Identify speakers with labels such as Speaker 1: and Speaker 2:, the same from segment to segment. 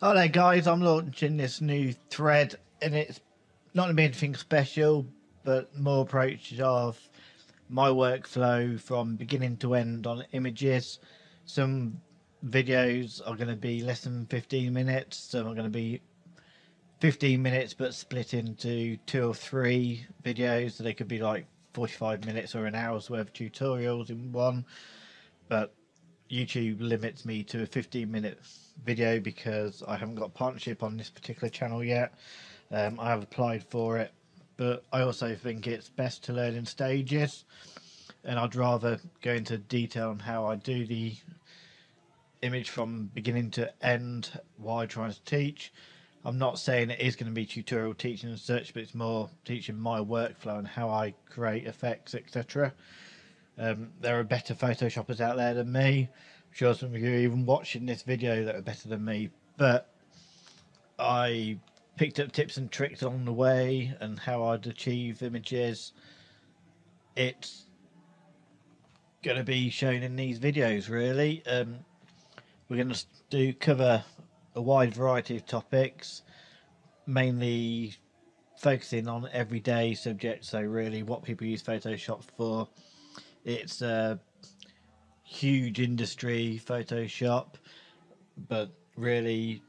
Speaker 1: Hi there, guys. I'm launching this new thread, and it's not going to be anything special, but more approach of my workflow from beginning to end on images. Some videos are going to be less than 15 minutes, some are going to be 15 minutes but split into two or three videos, so they could be like 45 minutes or an hour's worth of tutorials in one. But YouTube limits me to a 15-minute video because I haven't got a partnership on this particular channel yet. I have applied for it, but I also think it's best to learn in stages, and I'd rather go into detail on how I do the image from beginning to end while I'm trying to teach. I'm not saying it is going to be tutorial teaching and such, but it's more teaching my workflow and how I create effects, etc. There are better photoshoppers out there than me. I'm sure some of you are even watching this video that are better than me, but I picked up tips and tricks along the way and how I'd achieve images. It's going to be shown in these videos, really. We're going to cover a wide variety of topics, mainly focusing on everyday subjects. So really what people use Photoshop for. It's a huge industry, Photoshop, but really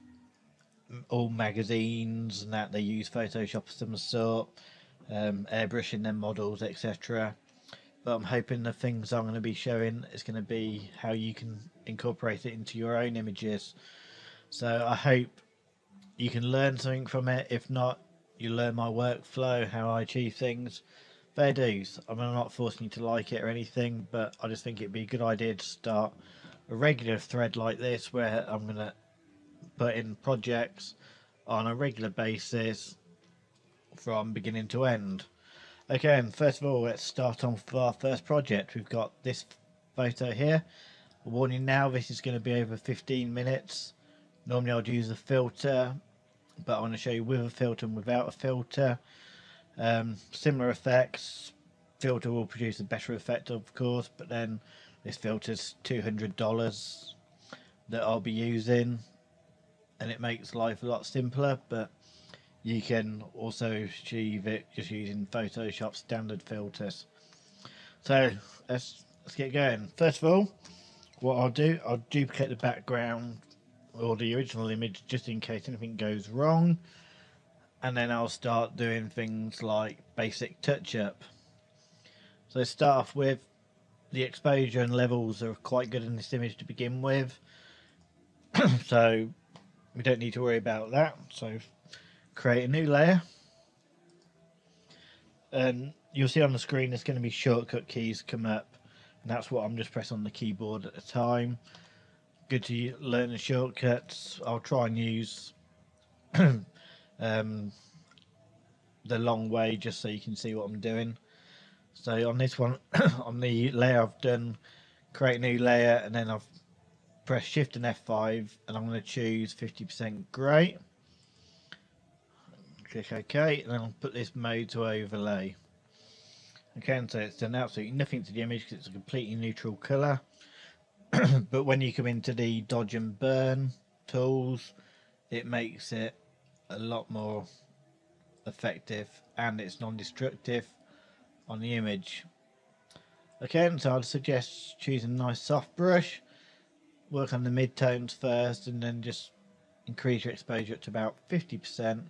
Speaker 1: all magazines and that, they use Photoshop of some sort, airbrushing their models, etc. But I'm hoping the things I'm going to be showing is going to be how you can incorporate it into your own images. So I hope you can learn something from it. If not, you learn my workflow, how I achieve things. Fair dues. I'm not forcing you to like it or anything, but I just think it'd be a good idea to start a regular thread like this where I'm going to put in projects on a regular basis from beginning to end. Okay, and first of all, let's start on with our first project. We've got this photo here. Warning now, this is going to be over 15 minutes. Normally I'd use a filter, but I want to show you with a filter and without a filter. Similar effects. Filter will produce a better effect, of course, but then this filter's $200 that I'll be using, and it makes life a lot simpler. But you can also achieve it just using Photoshop standard filters. So let's get going. First of all, what I'll duplicate the background or the original image just in case anything goes wrong, and then I'll start doing things like basic touch up. So start off with the exposure and levels are quite good in this image to begin with, so we don't need to worry about that. So create a new layer, and you'll see on the screen there's going to be shortcut keys come up, and that's what I'm just pressing on the keyboard at the time. Good to learn the shortcuts. I'll try and use the long way just so you can see what I'm doing. So on this one, on the layer I've done create a new layer, and then I've pressed Shift and F5, and I'm going to choose 50% grey. Click OK, and then I'll put this mode to overlay. Okay, and so it's done absolutely nothing to the image because it's a completely neutral colour. But when you come into the dodge and burn tools, it makes it a lot more effective, and it's non-destructive on the image. Okay, and so I'd suggest choosing a nice soft brush, work on the mid-tones first, and then just increase your exposure up to about 50%,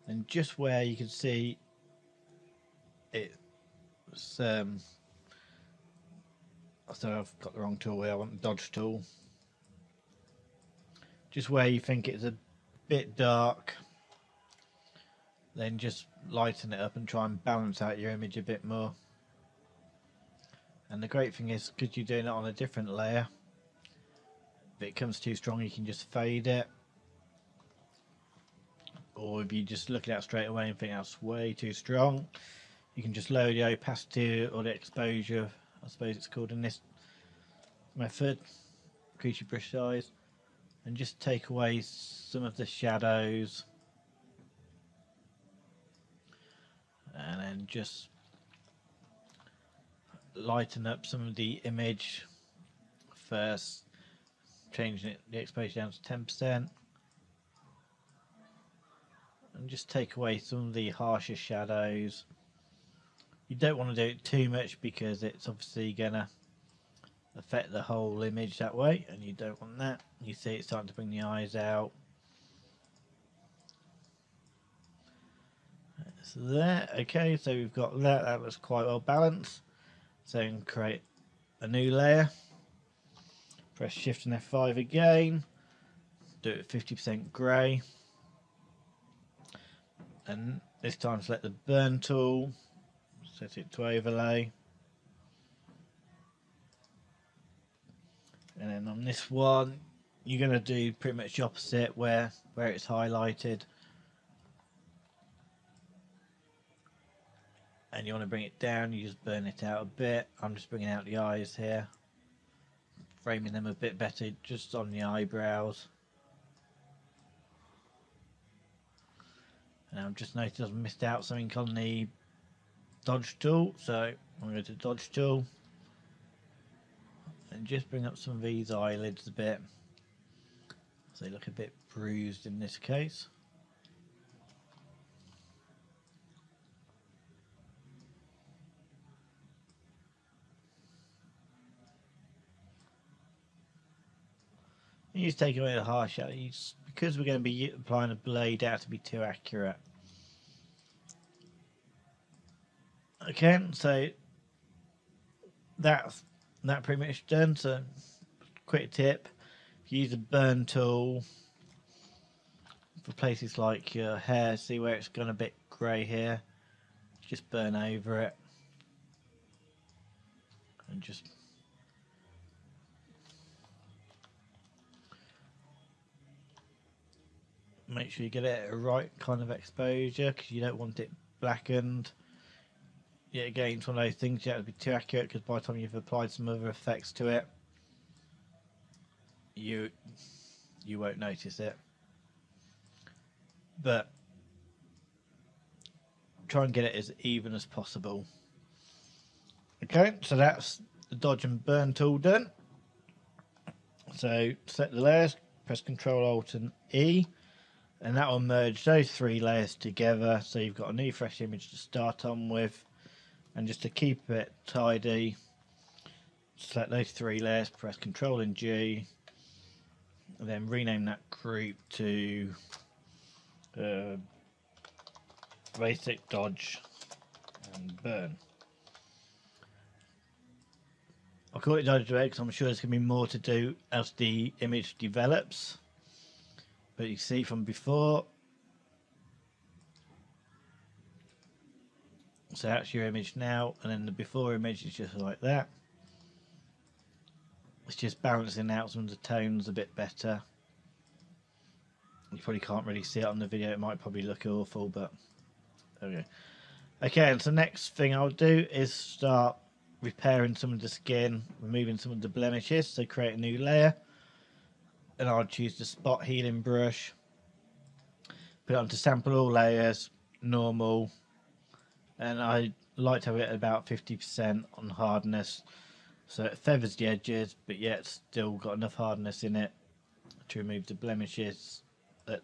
Speaker 1: and just where you can see it's so I've got the wrong tool here, I want the dodge tool. Just where you think it's a bit dark, then just lighten it up and try and balance out your image a bit more. And the great thing is, because you're doing it on a different layer, if it comes too strong you can just fade it, or if you just look at it straight away and think that's way too strong, you can just lower the opacity or the exposure, I suppose it's called in this method, increase your brush size, and just take away some of the shadows, and then just lighten up some of the image first, changing the exposure down to 10%, and just take away some of the harsher shadows. You don't want to do it too much because it's obviously gonna affect the whole image that way, and you don't want that. You see it's starting to bring the eyes out. So there, okay, so we've got that. That looks quite well balanced. So we can create a new layer. Press Shift and F5 again. Do it 50% grey. And this time select the burn tool. Set it to overlay. And then on this one, you're going to do pretty much the opposite where it's highlighted. And you want to bring it down, you just burn it out a bit. I'm just bringing out the eyes here. Framing them a bit better just on the eyebrows. And I've just noticed I've missed out something on the dodge tool. So I'm going to go to dodge tool. And just bring up some of these eyelids a bit. So they look a bit bruised in this case. You just take away the harsh shadows because we're going to be applying a blade out to be too accurate. Okay, so that's pretty much done. So quick tip, if you use a burn tool for places like your hair, see where it's gone a bit grey here, just burn over it and just make sure you get it at a right kind of exposure because you don't want it blackened. Yeah, again, it's one of those things you have to be too accurate because by the time you've applied some other effects to it, you won't notice it. But try and get it as even as possible. Okay, so that's the dodge and burn tool done. So select the layers, press Ctrl Alt and E, and that will merge those three layers together. So you've got a new fresh image to start on with. And just to keep it tidy, select those three layers, press Ctrl and G, and then rename that group to basic dodge and burn. I'll call it dodge because I'm sure there's going to be more to do as the image develops. But you see from before, so that's your image now, and then the before image is just like that. It's just balancing out some of the tones a bit better. You probably can't really see it on the video, it might probably look awful, but there we go. Okay, and so next thing I'll do is start repairing some of the skin, removing some of the blemishes, so create a new layer. And I'll choose the spot healing brush, put it onto sample all layers, normal, and I like to have it at about 50% on hardness, so it feathers the edges, but yet still got enough hardness in it to remove the blemishes at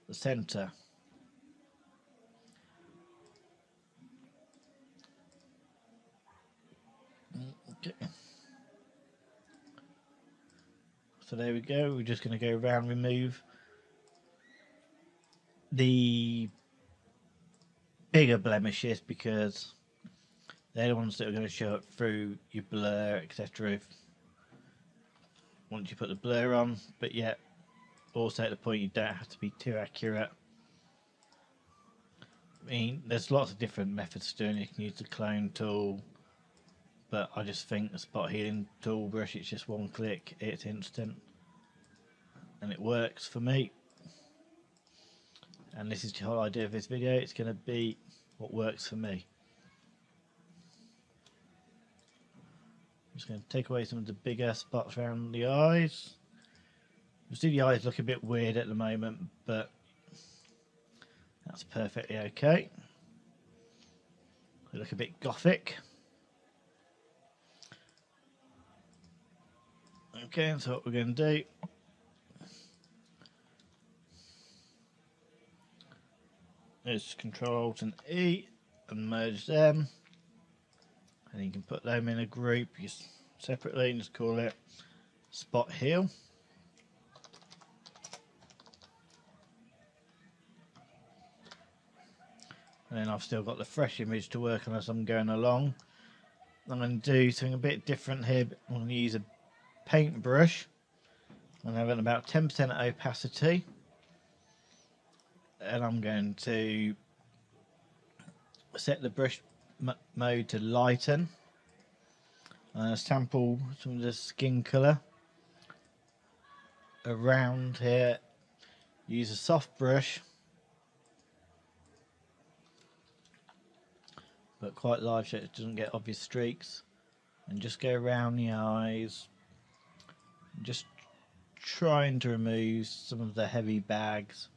Speaker 1: the centre. Okay. So there we go, we're just going to go around, remove the bigger blemishes because they're the ones that are going to show up through your blur, etc. Once you put the blur on, but yet also at the point you don't have to be too accurate. I mean, there's lots of different methods to doing it. You can use the clone tool, but I just think the spot healing tool brush, it's just one click, it's instant, and it works for me. And this is the whole idea of this video, it's going to be what works for me. I'm just going to take away some of the bigger spots around the eyes. You see the eyes look a bit weird at the moment, but that's perfectly okay. They look a bit gothic. Okay, so what we're going to do, is Control Alt and E and merge them, and you can put them in a group separately and just call it Spot Heal. And then I've still got the fresh image to work on as I'm going along. I'm going to do something a bit different here. I'm going to use a paintbrush. I'm having about 10% opacity. And I'm going to set the brush mode to lighten. Sample some of the skin colour around here. Use a soft brush, but quite large so it doesn't get obvious streaks, and just go around the eyes, just trying to remove some of the heavy bags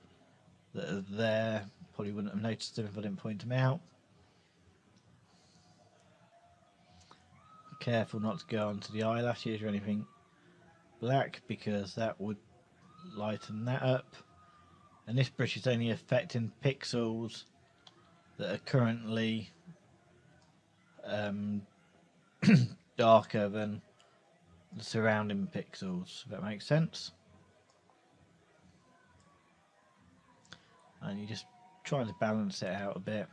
Speaker 1: that are there. Probably wouldn't have noticed them if I didn't point them out. Careful not to go onto the eyelashes or anything black, because that would lighten that up. And this brush is only affecting pixels that are currently darker than the surrounding pixels, if that makes sense. And you're just trying to balance it out a bit.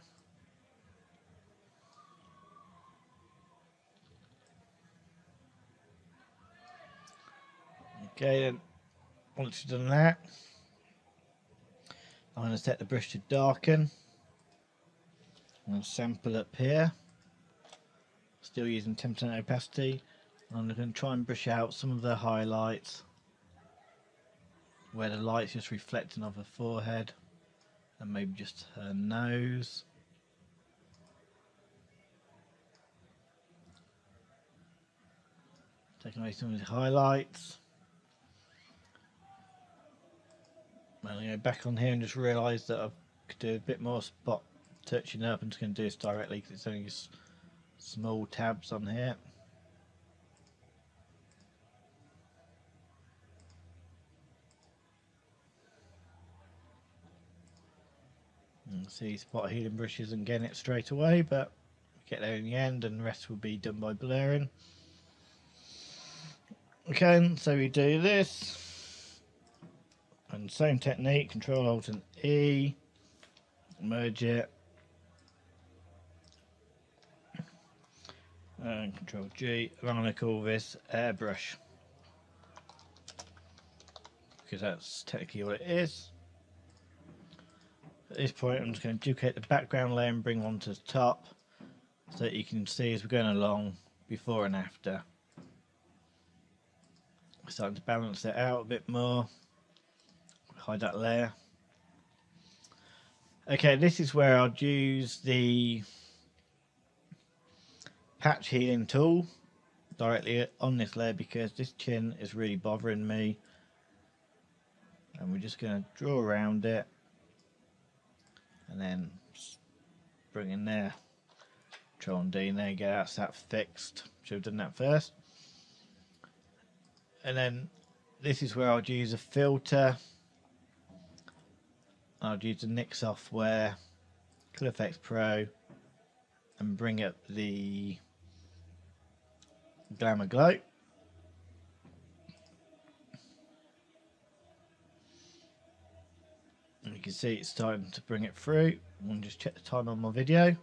Speaker 1: Okay, then once you've done that, I'm going to set the brush to darken. I'm going to sample up here, still using 10% opacity. I'm going to try and brush out some of the highlights where the light's just reflecting off her forehead and maybe just her nose. Taking away some of the highlights. I'm going to go back on here and just realise that I could do a bit more spot touching up. I'm just going to do this directly because it's only just small tabs on here. You can see spot healing brush isn't getting it straight away, but get there in the end, and the rest will be done by blurring. Okay, so we do this. And same technique, Control Alt and E, merge it, and Control G, and I'm going to call this Airbrush, because that's technically what it is. At this point I'm just going to duplicate the background layer and bring one to the top, so that you can see as we're going along, before and after. Starting to balance it out a bit more. Hide that layer. Okay, this is where I'd use the patch healing tool directly on this layer, because this chin is really bothering me, and we're just going to draw around it and then bring in there. Control and D, and there you go, that's that fixed. Should have done that first. And then this is where I'd use a filter. I'll use the Nik software, Colour Efex Pro, and bring up the Glamour Glow. And you can see it's starting to bring it through. I'll just check the time on my video.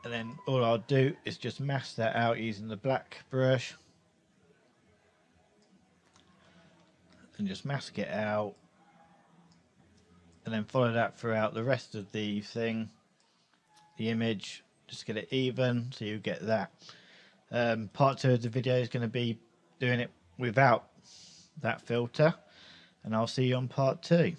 Speaker 1: And then all I'll do is just mask that out using the black brush. And just mask it out. And then follow that throughout the rest of the thing, the image, just get it even so you get that. Part 2 of the video is going to be doing it without that filter, and I'll see you on part 2.